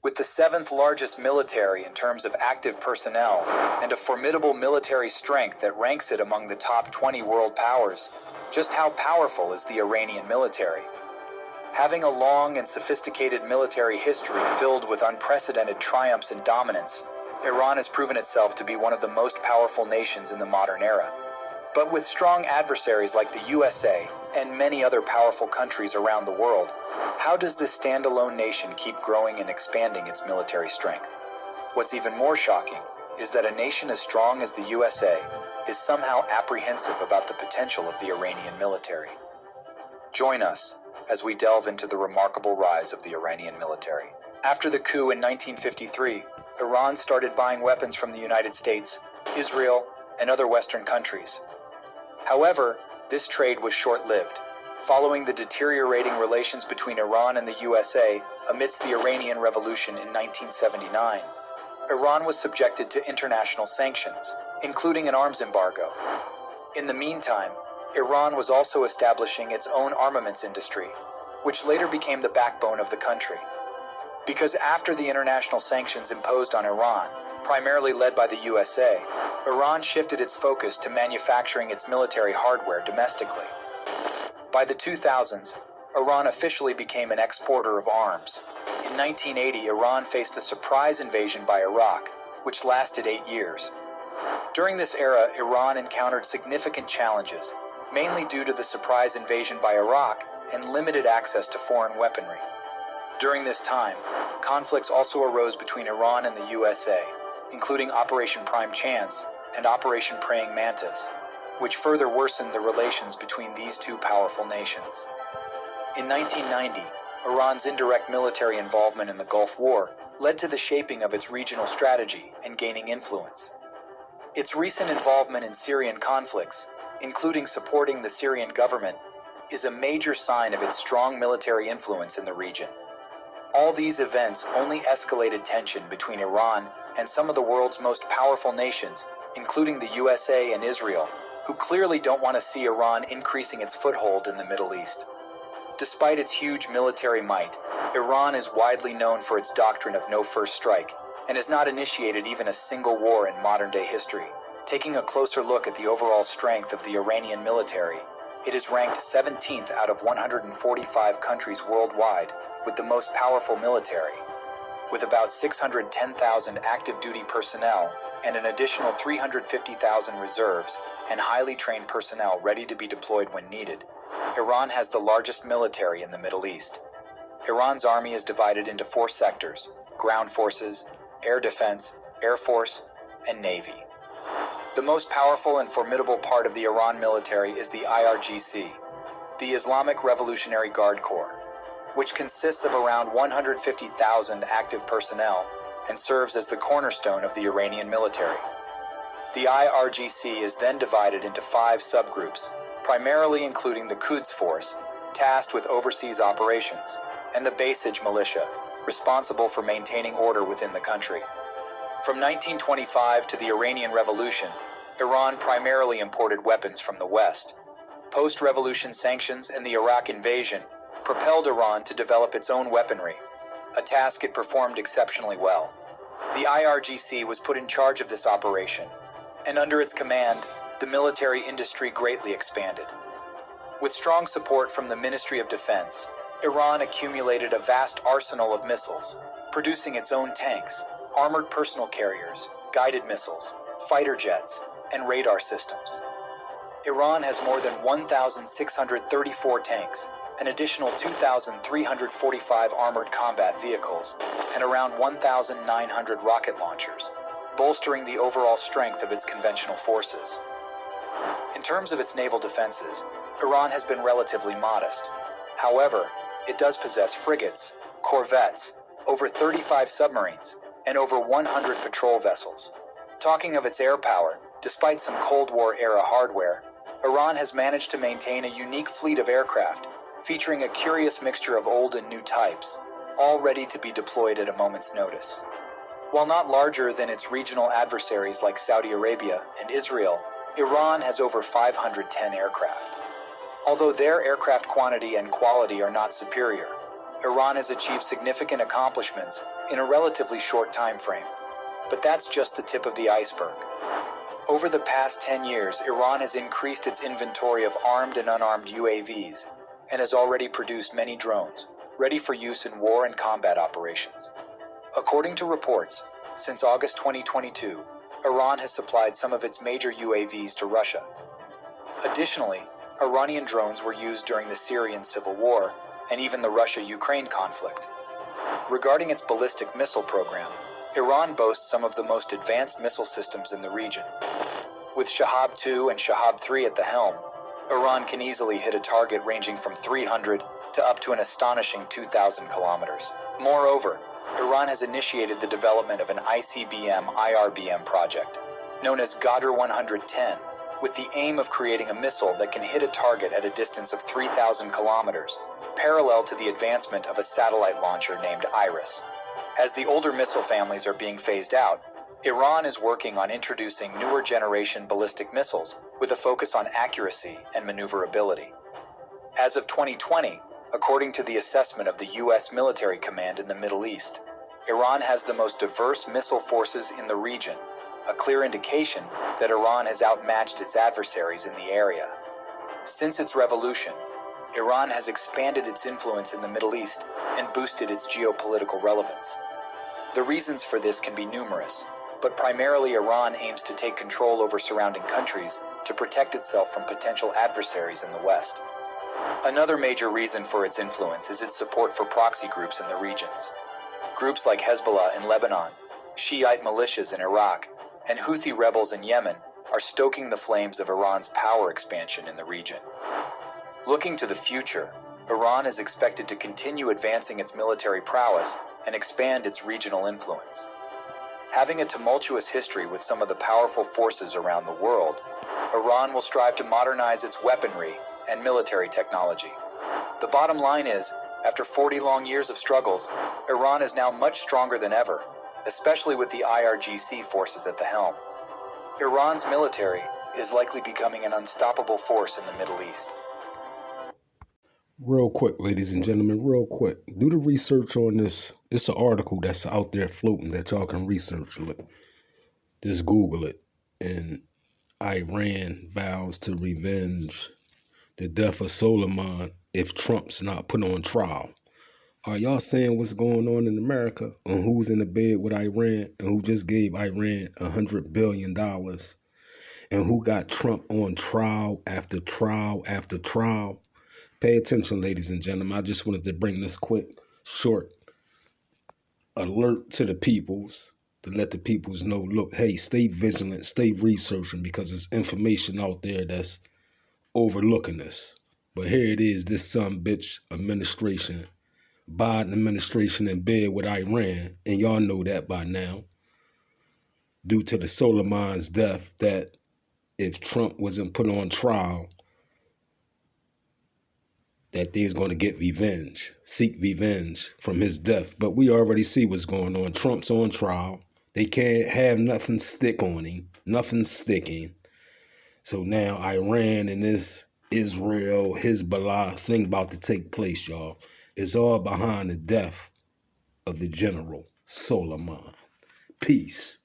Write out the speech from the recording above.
With the seventh largest military in terms of active personnel and a formidable military strength that ranks it among the top 20 world powers, just how powerful is the Iranian military? Having a long and sophisticated military history filled with unprecedented triumphs and dominance, Iran has proven itself to be one of the most powerful nations in the modern era. But with strong adversaries like the USA and many other powerful countries around the world, how does this standalone nation keep growing and expanding its military strength? What's even more shocking is that a nation as strong as the USA is somehow apprehensive about the potential of the Iranian military. Join us as we delve into the remarkable rise of the Iranian military. After the coup in 1953, Iran started buying weapons from the United States, Israel, and other Western countries. However, this trade was short-lived. Following the deteriorating relations between Iran and the USA amidst the Iranian Revolution in 1979, Iran was subjected to international sanctions, including an arms embargo. In the meantime, Iran was also establishing its own armaments industry, which later became the backbone of the country. Because after the international sanctions imposed on Iran, primarily led by the USA, Iran shifted its focus to manufacturing its military hardware domestically. By the 2000s, Iran officially became an exporter of arms. In 1980, Iran faced a surprise invasion by Iraq, which lasted 8 years. During this era, Iran encountered significant challenges, mainly due to the surprise invasion by Iraq and limited access to foreign weaponry. During this time, conflicts also arose between Iran and the USA, including Operation Prime Chance and Operation Praying Mantis, which further worsened the relations between these two powerful nations. In 1990, Iran's indirect military involvement in the Gulf War led to the shaping of its regional strategy and gaining influence. Its recent involvement in Syrian conflicts, including supporting the Syrian government, is a major sign of its strong military influence in the region. All these events only escalated tension between Iran and some of the world's most powerful nations, including the USA and Israel, who clearly don't want to see Iran increasing its foothold in the Middle East. Despite its huge military might, Iran is widely known for its doctrine of no first strike, and has not initiated even a single war in modern-day history. Taking a closer look at the overall strength of the Iranian military, it is ranked 17th out of 145 countries worldwide with the most powerful military. With about 610,000 active-duty personnel and an additional 350,000 reserves and highly trained personnel ready to be deployed when needed, Iran has the largest military in the Middle East. Iran's army is divided into 4 sectors: ground forces, air defense, air force, and navy. The most powerful and formidable part of the Iran military is the IRGC, the Islamic Revolutionary Guard Corps, which consists of around 150,000 active personnel and serves as the cornerstone of the Iranian military. The IRGC is then divided into 5 subgroups, primarily including the Quds Force, tasked with overseas operations, and the Basij militia, responsible for maintaining order within the country. From 1925 to the Iranian Revolution, Iran primarily imported weapons from the West. Post-revolution sanctions and the Iraq invasion propelled Iran to develop its own weaponry, a task it performed exceptionally well. The IRGC was put in charge of this operation, and under its command, the military industry greatly expanded. With strong support from the Ministry of Defense, Iran accumulated a vast arsenal of missiles, producing its own tanks, armored personal carriers, guided missiles, fighter jets, and radar systems. Iran has more than 1,634 tanks, an additional 2,345 armored combat vehicles, and around 1,900 rocket launchers, bolstering the overall strength of its conventional forces. In terms of its naval defenses, Iran has been relatively modest. However, it does possess frigates, corvettes, over 35 submarines, and over 100 patrol vessels. Talking of its air power, despite some Cold War-era hardware, Iran has managed to maintain a unique fleet of aircraft, featuring a curious mixture of old and new types, all ready to be deployed at a moment's notice. While not larger than its regional adversaries like Saudi Arabia and Israel, Iran has over 510 aircraft. Although their aircraft quantity and quality are not superior, Iran has achieved significant accomplishments in a relatively short time frame. But that's just the tip of the iceberg. Over the past 10 years, Iran has increased its inventory of armed and unarmed UAVs and has already produced many drones, ready for use in war and combat operations. According to reports, since August 2022, Iran has supplied some of its major UAVs to Russia. Additionally, Iranian drones were used during the Syrian civil war and even the Russia-Ukraine conflict. Regarding its ballistic missile program, Iran boasts some of the most advanced missile systems in the region. With Shahab-2 and Shahab-3 at the helm, Iran can easily hit a target ranging from 300 to up to an astonishing 2,000 kilometers. Moreover, Iran has initiated the development of an ICBM-IRBM project, known as Qadr 110, with the aim of creating a missile that can hit a target at a distance of 3,000 kilometers, parallel to the advancement of a satellite launcher named IRIS. As the older missile families are being phased out, Iran is working on introducing newer generation ballistic missiles with a focus on accuracy and maneuverability. As of 2020, according to the assessment of the U.S. military command in the Middle East, Iran has the most diverse missile forces in the region, a clear indication that Iran has outmatched its adversaries in the area. Since its revolution, Iran has expanded its influence in the Middle East and boosted its geopolitical relevance. The reasons for this can be numerous, but primarily Iran aims to take control over surrounding countries to protect itself from potential adversaries in the West. Another major reason for its influence is its support for proxy groups in the regions. Groups like Hezbollah in Lebanon, Shiite militias in Iraq, and Houthi rebels in Yemen are stoking the flames of Iran's power expansion in the region. Looking to the future, Iran is expected to continue advancing its military prowess and expand its regional influence. Having a tumultuous history with some of the powerful forces around the world, Iran will strive to modernize its weaponry and military technology. The bottom line is, after 40 long years of struggles, Iran is now much stronger than ever, especially with the IRGC forces at the helm. Iran's military is likely becoming an unstoppable force in the Middle East. Real quick, ladies and gentlemen, real quick. Do the research on this. It's an article that's out there floating that y'all can research it. Just Google it. And Iran vows to revenge the death of Soleimani if Trump's not put on trial. Are y'all saying what's going on in America on who's in the bed with Iran and who just gave Iran $100 billion and who got Trump on trial after trial after trial? Pay attention, ladies and gentlemen. I just wanted to bring this quick, short alert to the peoples to let the peoples know, look, hey, stay vigilant, stay researching because there's information out there that's overlooking this. But here it is, this son bitch administration, Biden administration in bed with Iran, and y'all know that by now, due to the Soleimani's death, that if Trump wasn't put on trial, that they's going to get revenge, seek revenge from his death. But we already see what's going on. Trump's on trial. They can't have nothing stick on him, nothing sticking. So now Iran and this Israel, Hezbollah thing about to take place, y'all. It's all behind the death of the general Soleimani. Peace.